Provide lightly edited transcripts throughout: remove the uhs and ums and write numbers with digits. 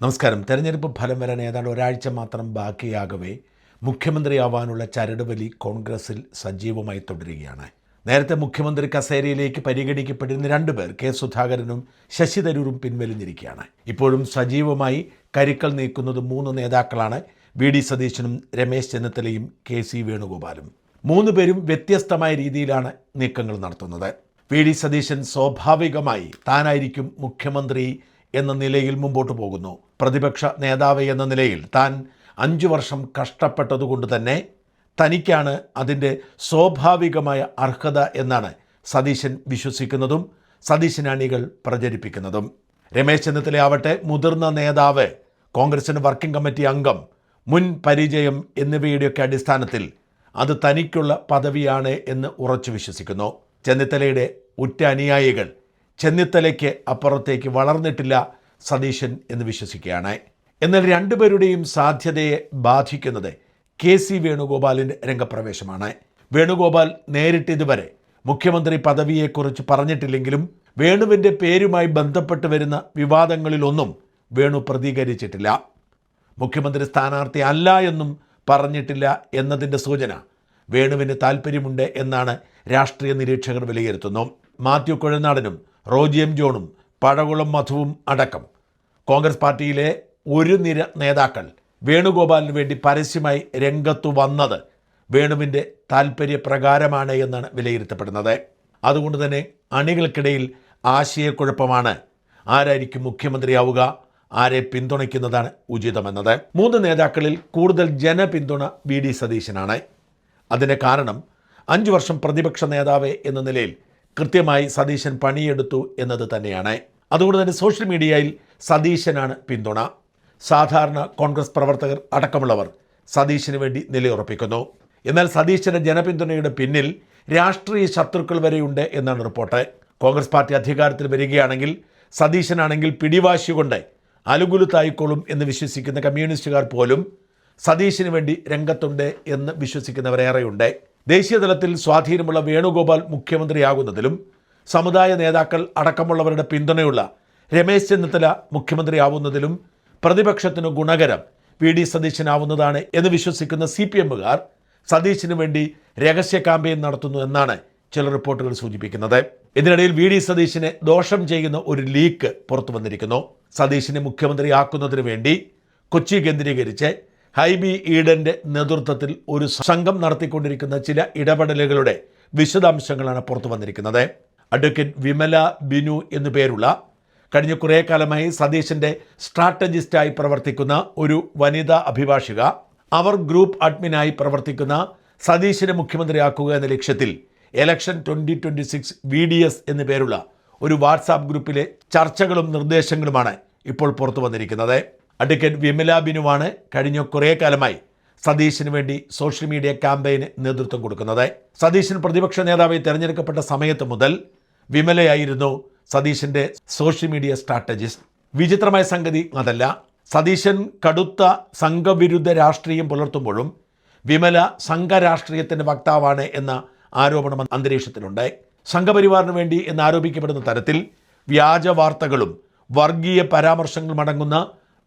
നമസ്കാരം. തെരഞ്ഞെടുപ്പ് ഫലം വരാൻ ഏതാണ്ട് ഒരാഴ്ച മാത്രം ബാക്കിയാകവേ മുഖ്യമന്ത്രിയാവാനുള്ള ചരടുവലി കോൺഗ്രസിൽ സജീവമായി തുടരുകയാണ്. നേരത്തെ മുഖ്യമന്ത്രി കസേരയിലേക്ക് പരിഗണിക്കപ്പെട്ടിരുന്ന രണ്ടുപേർ, കെ സുധാകരനും ശശി തരൂരും പിൻവലിഞ്ഞിരിക്കുകയാണ്. ഇപ്പോഴും സജീവമായി കരുക്കൾ നീക്കുന്നത് മൂന്ന് നേതാക്കളാണ്: വി ഡി സതീശനും രമേശ് ചെന്നിത്തലയും കെ സി വേണുഗോപാലും. മൂന്ന് പേരും വ്യത്യസ്തമായ രീതിയിലാണ് നീക്കങ്ങൾ നടത്തുന്നത്. വി ഡി സതീശൻ സ്വാഭാവികമായി താനായിരിക്കും മുഖ്യമന്ത്രി എന്ന നിലയിൽ മുമ്പോട്ട് പോകുന്നു. പ്രതിപക്ഷ നേതാവ് എന്ന നിലയിൽ താൻ 5 വർഷം കഷ്ടപ്പെട്ടതുകൊണ്ട് തന്നെ തനിക്കാണ് അതിൻ്റെ സ്വാഭാവികമായ അർഹത എന്നാണ് സതീശൻ വിശ്വസിക്കുന്നതും സതീശൻ അണികൾ പ്രചരിപ്പിക്കുന്നതും. രമേശ് ചെന്നിത്തല ആവട്ടെ, മുതിർന്ന നേതാവ്, കോൺഗ്രസിൻ്റെ വർക്കിംഗ് കമ്മിറ്റി അംഗം, മുൻ പരിചയം എന്നിവയുടെയൊക്കെ അടിസ്ഥാനത്തിൽ അത് തനിക്കുള്ള പദവിയാണ് എന്ന് ഉറച്ചു വിശ്വസിക്കുന്നു. ചെന്നിത്തലയുടെ ഉറ്റ അനുയായികൾ ചെന്നിത്തലയ്ക്ക് അപ്പുറത്തേക്ക് വളർന്നിട്ടില്ല സതീശൻ എന്ന് വിശ്വസിക്കുകയാണ്. എന്നാൽ രണ്ടുപേരുടെയും സാധ്യതയെ ബാധിക്കുന്നത് കെ സി വേണുഗോപാലിൻ്റെ രംഗപ്രവേശമാണ്. വേണുഗോപാൽ നേരിട്ട് ഇതുവരെ മുഖ്യമന്ത്രി പദവിയെക്കുറിച്ച് പറഞ്ഞിട്ടില്ലെങ്കിലും വേണുവിൻ്റെ പേരുമായി ബന്ധപ്പെട്ട് വരുന്ന വിവാദങ്ങളിലൊന്നും വേണു പ്രതികരിച്ചിട്ടില്ല. മുഖ്യമന്ത്രി സ്ഥാനാർത്ഥി അല്ല എന്നും പറഞ്ഞിട്ടില്ല എന്നതിൻ്റെ സൂചന വേണുവിന് താല്പര്യമുണ്ട് എന്നാണ് രാഷ്ട്രീയ നിരീക്ഷകർ വിലയിരുത്തുന്നു. മാത്യു കുഴൽനാടനും റോജി എം ജോണും പഴകുളം മധുവും അടക്കം കോൺഗ്രസ് പാർട്ടിയിലെ ഒരു നിര നേതാക്കൾ വേണുഗോപാലിന് വേണ്ടി പരസ്യമായി രംഗത്തു വന്നത് വേണുവിൻ്റെ താല്പര്യപ്രകാരമാണ് എന്നാണ് വിലയിരുത്തപ്പെടുന്നത്. അതുകൊണ്ട് തന്നെ അണികൾക്കിടയിൽ ആശയക്കുഴപ്പമാണ്. ആരായിരിക്കും മുഖ്യമന്ത്രിയാവുക, ആരെ പിന്തുണയ്ക്കുന്നതാണ് ഉചിതമെന്നത്. മൂന്ന് നേതാക്കളിൽ കൂടുതൽ ജനപിന്തുണ വി ഡി സതീശനാണ്. അതിൻ്റെ കാരണം 5 വർഷം പ്രതിപക്ഷ നേതാവ് എന്ന നിലയിൽ കൃത്യമായി സതീശൻ പണിയെടുത്തു എന്നത് തന്നെയാണ്. അതുകൊണ്ട് തന്നെ സോഷ്യൽ മീഡിയയിൽ സതീശനാണ് പിന്തുണ. സാധാരണ കോൺഗ്രസ് പ്രവർത്തകർ അടക്കമുള്ളവർ സതീശന് വേണ്ടി നിലയുറപ്പിക്കുന്നു. എന്നാൽ സതീശൻ്റെ ജനപിന്തുണയുടെ പിന്നിൽ രാഷ്ട്രീയ ശത്രുക്കൾ വരെയുണ്ട് എന്നാണ് റിപ്പോർട്ട്. കോൺഗ്രസ് പാർട്ടി അധികാരത്തിൽ വരികയാണെങ്കിൽ സതീശനാണെങ്കിൽ പിടിവാശി കൊണ്ട് അലുകുലുത്തായിക്കോളും എന്ന് വിശ്വസിക്കുന്ന കമ്മ്യൂണിസ്റ്റുകാർ പോലും സതീശന് വേണ്ടി രംഗത്തുണ്ട് എന്ന് വിശ്വസിക്കുന്നവരേറെയുണ്ട്. ദേശീയ തലത്തിൽ സ്വാധീനമുള്ള വേണുഗോപാൽ മുഖ്യമന്ത്രിയാകുന്നതിലും സമുദായ നേതാക്കൾ അടക്കമുള്ളവരുടെ പിന്തുണയുള്ള രമേശ് ചെന്നിത്തല മുഖ്യമന്ത്രിയാവുന്നതിലും പ്രതിപക്ഷത്തിന് ഗുണകരം വി ഡി സതീശനാവുന്നതാണ് എന്ന് വിശ്വസിക്കുന്ന CPMകാർ സതീശന് വേണ്ടി രഹസ്യ ക്യാമ്പയിൻ നടത്തുന്നു എന്നാണ് ചില റിപ്പോർട്ടുകൾ സൂചിപ്പിക്കുന്നത്. ഇതിനിടയിൽ വി ഡി സതീശനെ ദോഷം ചെയ്യുന്ന ഒരു ലീക്ക് പുറത്തു വന്നിരിക്കുന്നു. സതീശനെ മുഖ്യമന്ത്രിയാക്കുന്നതിന് വേണ്ടി കൊച്ചി കേന്ദ്രീകരിച്ച് ഹൈബി ഈഡൻ്റെ നേതൃത്വത്തിൽ ഒരു സംഘം നടത്തിക്കൊണ്ടിരിക്കുന്ന ചില ഇടപെടലുകളുടെ വിശദാംശങ്ങളാണ് പുറത്തു വന്നിരിക്കുന്നത്. അഡ്വക്കേറ്റ് വിമല ബിനു എന്നു പേരുള്ള, കഴിഞ്ഞ കുറേ കാലമായി സതീശൻ്റെ സ്ട്രാറ്റജിസ്റ്റായി പ്രവർത്തിക്കുന്ന ഒരു വനിതാ അഭിഭാഷിക, അവർ ഗ്രൂപ്പ് അഡ്മിനായി പ്രവർത്തിക്കുന്ന സതീശനെ മുഖ്യമന്ത്രിയാക്കുക എന്ന ലക്ഷ്യത്തിൽ ഇലക്ഷൻ 2026 VDS എന്നു പേരുള്ള ഒരു വാട്സാപ്പ് ഗ്രൂപ്പിലെ ചർച്ചകളും നിർദ്ദേശങ്ങളുമാണ് ഇപ്പോൾ പുറത്തു വന്നിരിക്കുന്നത്. അഡ്വക്കേറ്റ് വിമല ബിനുവാണ് കഴിഞ്ഞ കുറേ കാലമായി സതീശന് വേണ്ടി സോഷ്യൽ മീഡിയ ക്യാമ്പയിന് നേതൃത്വം കൊടുക്കുന്നത്. സതീശൻ പ്രതിപക്ഷ നേതാവായി തിരഞ്ഞെടുക്കപ്പെട്ട സമയത്ത് മുതൽ വിമലയായിരുന്നു സതീശൻ്റെ സോഷ്യൽ മീഡിയ സ്ട്രാറ്റജിസ്റ്റ്. വിചിത്രമായ സംഗതി അതല്ല, സതീശൻ കടുത്ത സംഘവിരുദ്ധ രാഷ്ട്രീയം പുലർത്തുമ്പോഴും വിമല സംഘരാഷ്ട്രീയത്തിൻ്റെ വക്താവാണ് എന്ന ആരോപണം അന്തരീക്ഷത്തിലുണ്ട്. സംഘപരിവാറിന് വേണ്ടി എന്നാരോപിക്കപ്പെടുന്ന തരത്തിൽ വ്യാജ വാർത്തകളും വർഗീയ പരാമർശങ്ങളും അടങ്ങുന്ന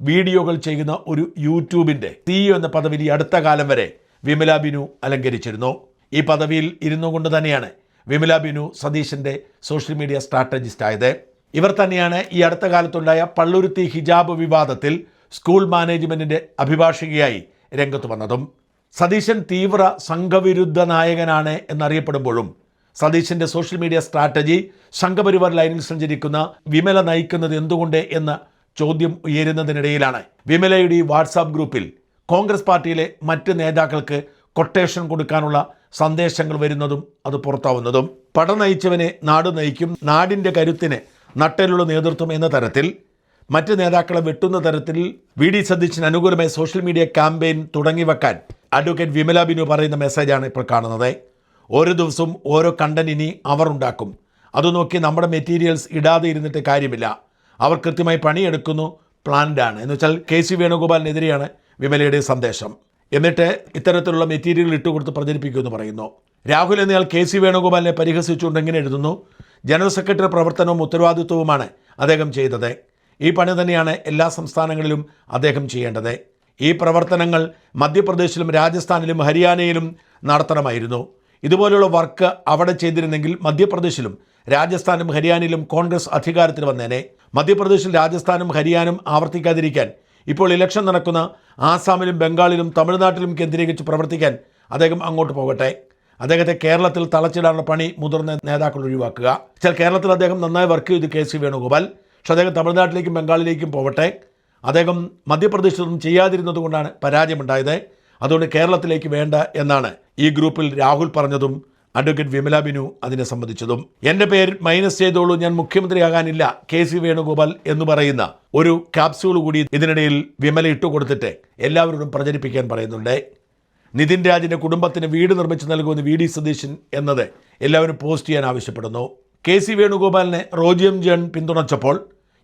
വീഡിയോകൾ ചെയ്യുന്ന ഒരു യൂട്യൂബിൻ്റെ CEO എന്ന പദവി അടുത്ത കാലം വരെ വിമല ബിനു അലങ്കരിച്ചിരുന്നു. ഈ പദവിയിൽ ഇരുന്നു കൊണ്ട് തന്നെയാണ് വിമല ബിനു സതീശൻ്റെ സോഷ്യൽ മീഡിയ സ്ട്രാറ്റജിസ്റ്റ് ആയത്. ഇവർ തന്നെയാണ് ഈ അടുത്ത കാലത്തുണ്ടായ പള്ളുരുത്തി ഹിജാബ് വിവാദത്തിൽ സ്കൂൾ മാനേജ്മെൻറ്റിൻ്റെ അഭിഭാഷകയായി രംഗത്ത് വന്നതും. സതീശൻ തീവ്ര സംഘവിരുദ്ധ നായകനാണ് എന്നറിയപ്പെടുമ്പോഴും സതീശൻ്റെ സോഷ്യൽ മീഡിയ സ്ട്രാറ്റജി സംഘപരിവാർ ലൈനിൽ സഞ്ചരിക്കുന്ന വിമല നയിക്കുന്നത് എന്തുകൊണ്ട് എന്ന ചോദ്യം ഉയരുന്നതിനിടയിലാണ് വിമലയുടെ ഈ വാട്സാപ്പ് ഗ്രൂപ്പിൽ കോൺഗ്രസ് പാർട്ടിയിലെ മറ്റ് നേതാക്കൾക്ക് കൊട്ടേഷൻ കൊടുക്കാനുള്ള സന്ദേശങ്ങൾ വരുന്നതും അത് പുറത്താവുന്നതും. പട നയിച്ചവനെ നാട് നയിക്കും, നാടിൻ്റെ കരുത്തിന് നട്ടലുള്ള നേതൃത്വം എന്ന തരത്തിൽ മറ്റ് നേതാക്കളെ വെട്ടുന്ന തരത്തിൽ വി ഡി സതീശന് അനുകൂലമായി സോഷ്യൽ മീഡിയ ക്യാമ്പയിൻ തുടങ്ങി വെക്കാൻ അഡ്വക്കേറ്റ് വിമല ബിനു പറയുന്ന മെസ്സേജാണ് ഇപ്പോൾ കാണുന്നത്. ഓരോ ദിവസവും ഓരോ കണ്ടന്റ് ഇനി അവർ ഉണ്ടാക്കും. അത് നോക്കി നമ്മുടെ മെറ്റീരിയൽസ് ഇടാതെ ഇരുന്നിട്ട് കാര്യമില്ല. അവർ കൃത്യമായി പണിയെടുക്കുന്നു, പ്ലാൻഡാണ് എന്ന് വെച്ചാൽ കെ സി വേണുഗോപാലിനെതിരെയാണ് വിമലയുടെ സന്ദേശം. എന്നിട്ട് ഇത്തരത്തിലുള്ള മെറ്റീരിയൽ ഇട്ടുകൊടുത്ത് പ്രചരിപ്പിക്കുമെന്ന് പറയുന്നു. രാഹുൽ എന്നയാൾ കെ സി വേണുഗോപാലിനെ പരിഹസിച്ചുകൊണ്ട് എങ്ങനെ എഴുതുന്നു: ജനറൽ സെക്രട്ടറി പ്രവർത്തനവും ഉത്തരവാദിത്വവുമാണ് അദ്ദേഹം ചെയ്തത്. ഈ പണി തന്നെയാണ് എല്ലാ സംസ്ഥാനങ്ങളിലും അദ്ദേഹം ചെയ്യേണ്ടത്. ഈ പ്രവർത്തനങ്ങൾ മധ്യപ്രദേശിലും രാജസ്ഥാനിലും ഹരിയാനയിലും നടത്തണമായിരുന്നു. ഇതുപോലുള്ള വർക്ക് അവിടെ ചെയ്തിരുന്നെങ്കിൽ മധ്യപ്രദേശിലും രാജസ്ഥാനും ഹരിയാനയിലും കോൺഗ്രസ് അധികാരത്തിൽ വന്നേനെ. മധ്യപ്രദേശിൽ രാജസ്ഥാനും ഹരിയാനയും ആവർത്തിക്കാതിരിക്കാൻ ഇപ്പോൾ ഇലക്ഷൻ നടക്കുന്ന ആസാമിലും ബംഗാളിലും തമിഴ്നാട്ടിലും കേന്ദ്രീകരിച്ച് പ്രവർത്തിക്കാൻ അദ്ദേഹം അങ്ങോട്ട് പോകട്ടെ. അദ്ദേഹത്തെ കേരളത്തിൽ തളച്ചിടാനുള്ള പണി മുതിർന്ന നേതാക്കൾ ഒഴിവാക്കുക. കേരളത്തിൽ അദ്ദേഹം നന്നായി വർക്ക് ചെയ്തു കെ സി വേണുഗോപാൽ. പക്ഷെ അദ്ദേഹം തമിഴ്നാട്ടിലേക്കും ബംഗാളിലേക്കും പോകട്ടെ. അദ്ദേഹം മധ്യപ്രദേശിലൊന്നും ചെയ്യാതിരുന്നത് കൊണ്ടാണ് പരാജയമുണ്ടായത്. അതുകൊണ്ട് കേരളത്തിലേക്ക് വേണ്ട എന്നാണ് ഈ ഗ്രൂപ്പിൽ രാഹുൽ പറഞ്ഞതും അഡ്വക്കേറ്റ് വിമല ബിനു അതിനെ സംബന്ധിച്ചതും. എൻ്റെ പേര് മൈനസ് ചെയ്തോളൂ, ഞാൻ മുഖ്യമന്ത്രിയാകാനില്ല കെ സി വേണുഗോപാൽ എന്ന് പറയുന്ന ഒരു ക്യാപ്സ്യൂൾ കൂടി ഇതിനിടയിൽ വിമല ഇട്ടുകൊടുത്തിട്ട് എല്ലാവരോടും പ്രചരിപ്പിക്കാൻ പറയുന്നുണ്ട്. നിതിൻ രാജിൻ്റെ കുടുംബത്തിന് വീട് നിർമ്മിച്ച് നൽകുമെന്ന് വി ഡി സതീശൻ എന്നത് എല്ലാവരും പോസ്റ്റ് ചെയ്യാൻ ആവശ്യപ്പെടുന്നു. കെ സി വേണുഗോപാലിനെ റോജി എം ജോൺ പിന്തുണച്ചപ്പോൾ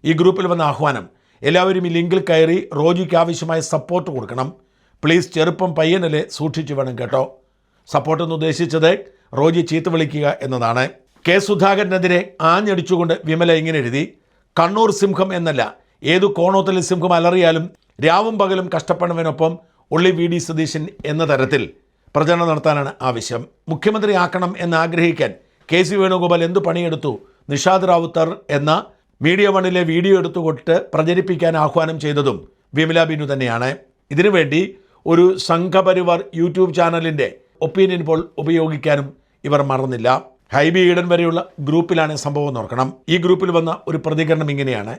ഈ ഗ്രൂപ്പിൽ വന്ന ആഹ്വാനം, എല്ലാവരും ഈ ലിങ്കിൽ കയറി റോജിക്ക് ആവശ്യമായ സപ്പോർട്ട് കൊടുക്കണം, പ്ലീസ്, ചെറുപ്പം പയ്യനല്ലേ, സൂക്ഷിച്ചു വേണം കേട്ടോ. സപ്പോർട്ട് എന്ന് ഉദ്ദേശിച്ചത് റോജി ചീത്ത വിളിക്കുക എന്നതാണ്. കെ സുധാകരനെതിരെ ആഞ്ഞടിച്ചുകൊണ്ട് വിമല ഇങ്ങനെ എഴുതി, കണ്ണൂർ സിംഹം എന്നല്ല, ഏതു കോണോത്തലിൽ സിംഹം അലറിയാലും രാവും പകലും കഷ്ടപ്പെടുന്നതിനൊപ്പം ഉള്ളി വി ഡി സതീശൻ എന്ന തരത്തിൽ പ്രചരണം നടത്താനാണ് ആവശ്യം. മുഖ്യമന്ത്രിയാക്കണം എന്നാഗ്രഹിക്കാൻ കെ സി വേണുഗോപാൽ എന്തു പണിയെടുത്തു? നിഷാദ് റാവുത്തർ എന്ന മീഡിയ വണ്ണിലെ വീഡിയോ എടുത്തുകൊണ്ടിട്ട് പ്രചരിപ്പിക്കാൻ ആഹ്വാനം ചെയ്തതും വിമല ബിനു തന്നെയാണ്. ഇതിനുവേണ്ടി ഒരു സംഘപരിവാർ യൂട്യൂബ് ചാനലിൻ്റെ ഒപ്പീനിയൻ പോൾ ഉപയോഗിക്കാനും ഇവർ മറന്നില്ല. ഹൈബി ഈഡൻ വരെയുള്ള ഗ്രൂപ്പിലാണ് സംഭവം നോക്കണം. ഈ ഗ്രൂപ്പിൽ വന്ന ഒരു പ്രതികരണം ഇങ്ങനെയാണ്.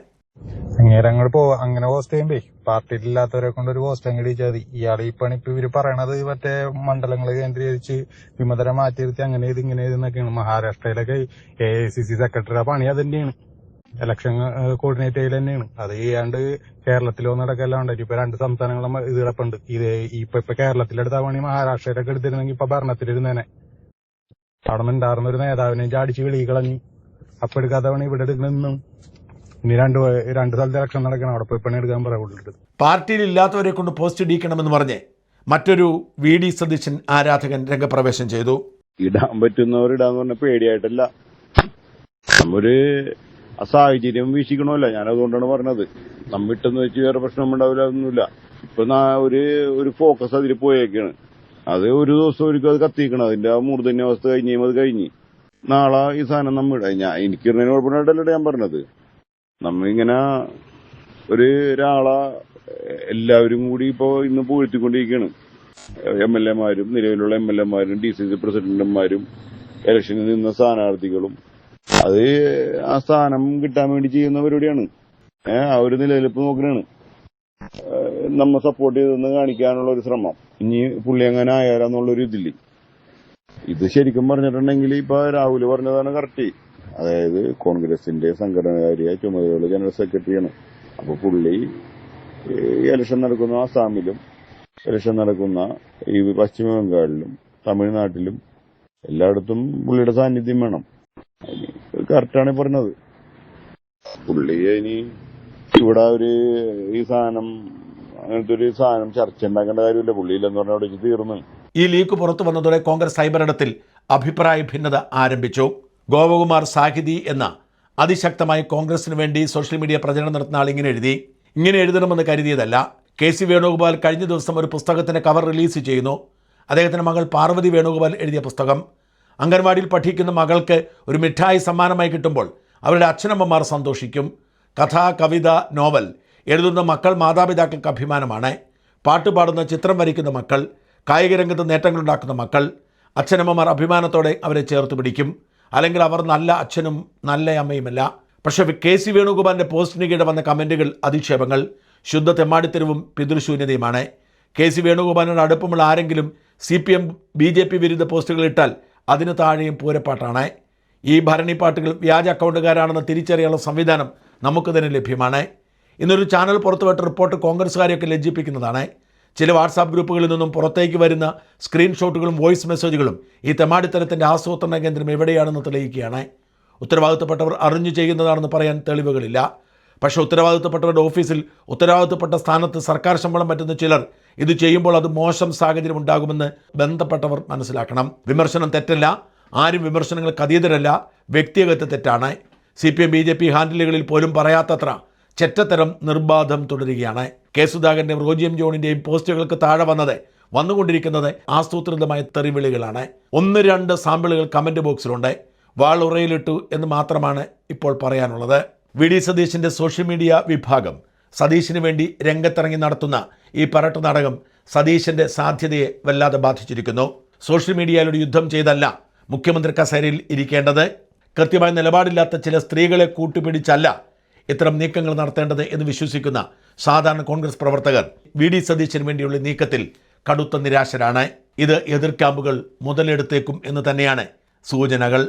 അങ്ങനെ പോസ്റ്റ് ചെയ്യുമ്പോ പാർട്ടിയിലില്ലാത്തവരെ കൊണ്ട് ഒരു പോസ്റ്റ് അങ്ങ് ഇടിച്ചാൽ മതി. ഇയാൾ ഈ പണി ഇപ്പൊ ഇവര് പറയണത് മറ്റേ മണ്ഡലങ്ങളെ കേന്ദ്രീകരിച്ച് വിമതരെ മാറ്റി നിർത്തി അങ്ങനെ ഇത് ഇങ്ങനെ ഇതെന്നൊക്കെയാണ്. മഹാരാഷ്ട്രയിലൊക്കെ AICC സെക്രട്ടറി പണി അത് തന്നെയാണ്, ഇലക്ഷൻ കോർഡിനേറ്റ് ചെയ്യൽ തന്നെയാണ്. അത് ചെയ്യാണ്ട് കേരളത്തിലോ നടക്കെല്ലാം ഉണ്ടായി. ഇപ്പൊ 2 സംസ്ഥാനങ്ങളും ഇത് കിടപ്പുണ്ട്. ഇത് ഇപ്പൊ കേരളത്തിലെടുത്ത പണി മഹാരാഷ്ട്രയിലൊക്കെ എടുത്തിരുന്നെങ്കിൽ ഇപ്പൊ ഭരണത്തിലിരുന്നേനെ. അവിടെ ഉണ്ടായിരുന്ന ഒരു നേതാവിനെ ചാടിച്ച് വെളി കളഞ്ഞ് അപ്പൊ എടുക്കാത്ത പണി ഇവിടെ എടുക്കണം. ഇനി രണ്ട് സ്ഥലത്ത് ഇലക്ഷൻ നടക്കണം, അവിടെ പോയി പണി എടുക്കാൻ പറയാം. പാർട്ടിയിൽ ഇല്ലാത്തവരെ കൊണ്ട് പോസ്റ്റ് ഇടിക്കണമെന്ന് പറഞ്ഞ് മറ്റൊരു വി ഡി സതീശൻ ആരാധകൻ രംഗപ്രവേശം ചെയ്തു. ഇടാൻ പറ്റുന്നവർ ഇടാന്ന് പറഞ്ഞ പേടിയായിട്ടല്ല, നമ്മൊരു സാഹചര്യം വീക്ഷിക്കണമല്ല. ഞാനതുകൊണ്ടാണ് പറഞ്ഞത്. നമ്മിട്ടെന്ന് വെച്ച് വേറെ പ്രശ്നം ഉണ്ടാവില്ല, ഒന്നുമില്ല. ഇപ്പൊ ഒരു ഫോക്കസ് അതിൽ പോയേക്കാണ്. അത് ഒരു ദിവസം ഒരിക്കലും അത് കത്തിക്കണം. അതിന്റെ ആ മൂർധന്യാവസ്ഥ അത് കഴിഞ്ഞ് നാളെ ഈ സാധനം നമ്മിട എനിക്കിടുന്നതിന് കുഴപ്പമില്ലായിട്ടല്ലേ ഞാൻ പറഞ്ഞത്. നമ്മളിങ്ങനെ ഒരാളെ എല്ലാവരും കൂടി ഇപ്പോ ഇന്ന് പൂഴ്ത്തിക്കൊണ്ടിരിക്കുകയാണ്. MLA മാരും നിലവിലുള്ള MLA മാരും DCC പ്രസിഡന്റുമാരും ഇലക്ഷനിൽ നിന്ന സ്ഥാനാർത്ഥികളും അത് ആ സ്ഥാനം കിട്ടാൻ വേണ്ടി ചെയ്യുന്ന പരിപാടിയാണ്. ആ ഒരു നിലനിൽപ്പ് നോക്കണാണ് നമ്മ സപ്പോർട്ട് ചെയ്തെന്ന് കാണിക്കാനുള്ള ഒരു ശ്രമം. ഇനി പുള്ളി അങ്ങനെ ആയാലെന്നുള്ളൊരു ഇതില്ല. ഇത് ശരിക്കും പറഞ്ഞിട്ടുണ്ടെങ്കിൽ ഇപ്പൊ രാഹുൽ പറഞ്ഞതാണ് കറക്റ്റ്. അതായത് കോൺഗ്രസിന്റെ സംഘടനാകാരിയായ ചുമതലയുള്ള ജനറൽ സെക്രട്ടറിയാണ്. അപ്പൊ പുള്ളി ഇലക്ഷൻ നടക്കുന്ന ആസാമിലും ഇലക്ഷൻ നടക്കുന്ന ഈ പശ്ചിമ ബംഗാളിലും തമിഴ്നാട്ടിലും എല്ലായിടത്തും പുള്ളിയുടെ സാന്നിധ്യം വേണം. കറക്റ്റാണ് പറഞ്ഞത്. പുള്ളി ഇനി ഇവിടെ ഈ സാധനം അങ്ങനത്തെ ഒരു സാധനം ചർച്ച ഉണ്ടാക്കേണ്ട കാര്യമില്ല. പുള്ളിയില്ലെന്ന് പറഞ്ഞാൽ അവിടെ തീർന്നു. ഈ ലീക്ക് പുറത്തു വന്നതോടെ കോൺഗ്രസ് സൈബറിടത്തിൽ അഭിപ്രായ ഭിന്നത ആരംഭിച്ചു. ഗോപകുമാർ സാഹിതി എന്ന അതിശക്തമായി കോൺഗ്രസിന് വേണ്ടി സോഷ്യൽ മീഡിയ പ്രചരണം നടത്തുന്ന ആൾ ഇങ്ങനെ എഴുതണമെന്ന് കരുതിയതല്ല. കെ സി വേണുഗോപാൽ കഴിഞ്ഞ ദിവസം ഒരു പുസ്തകത്തിൻ്റെ കവർ റിലീസ് ചെയ്യുന്നു. അദ്ദേഹത്തിൻ്റെ മകൾ പാർവതി വേണുഗോപാൽ എഴുതിയ പുസ്തകം. അംഗൻവാടിയിൽ പഠിക്കുന്ന മകൾക്ക് ഒരു മിഠായി സമ്മാനമായി കിട്ടുമ്പോൾ അവരുടെ അച്ഛനമ്മമാർ സന്തോഷിക്കും. കഥ, കവിത, നോവൽ എഴുതുന്ന മക്കൾ മാതാപിതാക്കൾക്ക് അഭിമാനമാണ്. പാട്ട് പാടുന്ന, ചിത്രം വരയ്ക്കുന്ന മക്കൾ, കായിക രംഗത്ത് നേട്ടങ്ങളുണ്ടാക്കുന്ന മക്കൾ, അച്ഛനമ്മമാർ അഭിമാനത്തോടെ അവരെ ചേർത്ത് പിടിക്കും. അല്ലെങ്കിൽ അവർ നല്ല അച്ഛനും നല്ല അമ്മയുമല്ല. പക്ഷേ കെ സി വേണുഗോപാലിൻ്റെ പോസ്റ്റിന് കീഴെ വന്ന കമൻറ്റുകൾ, അധിക്ഷേപങ്ങൾ ശുദ്ധ തെമ്മാടിത്തരവും പിതൃശൂന്യതയുമാണ്. കെ സി വേണുഗോപാലിനോട് അടുപ്പമുള്ള ആരെങ്കിലും CPM BJP വിരുദ്ധ പോസ്റ്റുകൾ ഇട്ടാൽ അതിന് താഴെയും പൂരപ്പാട്ടാണ്. ഈ ഭരണിപ്പാട്ടുകൾ വ്യാജ അക്കൗണ്ടുകാരാണെന്ന് തിരിച്ചറിയാനുള്ള സംവിധാനം നമുക്ക് തന്നെ ലഭ്യമാണ്. ഇന്നൊരു ചാനൽ പുറത്തുവിട്ട റിപ്പോർട്ട് കോൺഗ്രസ്സുകാരെയൊക്കെ ലജ്ജിപ്പിക്കുന്നതാണ്. ചില വാട്സാപ്പ് ഗ്രൂപ്പുകളിൽ നിന്നും പുറത്തേക്ക് വരുന്ന സ്ക്രീൻഷോട്ടുകളും വോയിസ് മെസ്സേജുകളും ഈ തെമ്മാടിത്തരത്തിൻ്റെ ആസൂത്രണ കേന്ദ്രം എവിടെയാണെന്ന് തെളിയിക്കുകയാണ്. ഉത്തരവാദിത്തപ്പെട്ടവർ അറിഞ്ഞു ചെയ്യുന്നതാണെന്ന് പറയാൻ തെളിവുകളില്ല. പക്ഷേ ഉത്തരവാദിത്തപ്പെട്ടവരുടെ ഓഫീസിൽ ഉത്തരവാദിത്തപ്പെട്ട സ്ഥാനത്ത് സർക്കാർ ശമ്പളം പറ്റുന്ന ചിലർ ഇത് ചെയ്യുമ്പോൾ അത് മോശം സാഹചര്യം ഉണ്ടാകുമെന്ന് ബന്ധപ്പെട്ടവർ മനസ്സിലാക്കണം. വിമർശനം തെറ്റല്ല, ആരും വിമർശനങ്ങൾക്ക് അതീതരല്ല, വ്യക്തിഗത തെറ്റാണ്. CPM BJP ഹാൻഡിലുകളിൽ പോലും പറയാത്തത്ര ചെറ്റത്തരം നിർബാധം തുടരുകയാണ്. കെ സുധാകരൻ്റെയും റോജി എം ജോണിൻ്റെയും പോസ്റ്റുകൾക്ക് താഴെ വന്നുകൊണ്ടിരിക്കുന്നത് ആസൂത്രിതമായ തെറിവിളികളാണ്. 1-2 സാമ്പിളുകൾ കമൻറ്റ് ബോക്സിലുണ്ട്. വാളുറയിലിട്ടു എന്ന് മാത്രമാണ് ഇപ്പോൾ പറയാനുള്ളത്. വി ഡി സതീശൻ്റെ സോഷ്യൽ മീഡിയ വിഭാഗം സതീശിന് വേണ്ടി രംഗത്തിറങ്ങി നടത്തുന്ന ഈ പരട്ട നാടകം സതീശൻ്റെ സാധ്യതയെ വല്ലാതെ ബാധിച്ചിരിക്കുന്നു. സോഷ്യൽ മീഡിയയിലൂടെ യുദ്ധം ചെയ്തല്ല മുഖ്യമന്ത്രി കസേരയിൽ ഇരിക്കേണ്ടത്. കൃത്യമായ നിലപാടില്ലാത്ത ചില സ്ത്രീകളെ കൂട്ടുപിടിച്ചല്ല ഇത്തരം നീക്കങ്ങൾ നടത്തേണ്ടത് എന്ന് വിശ്വസിക്കുന്ന സാധാരണ കോൺഗ്രസ് പ്രവർത്തകർ വി ഡി സതീശന് വേണ്ടിയുള്ള നീക്കത്തിൽ കടുത്ത നിരാശരാണ്. ഇത് എതിർ ക്യാമ്പുകൾ മുതലെടുത്തേക്കും എന്ന് തന്നെയാണ് സൂചനകൾ.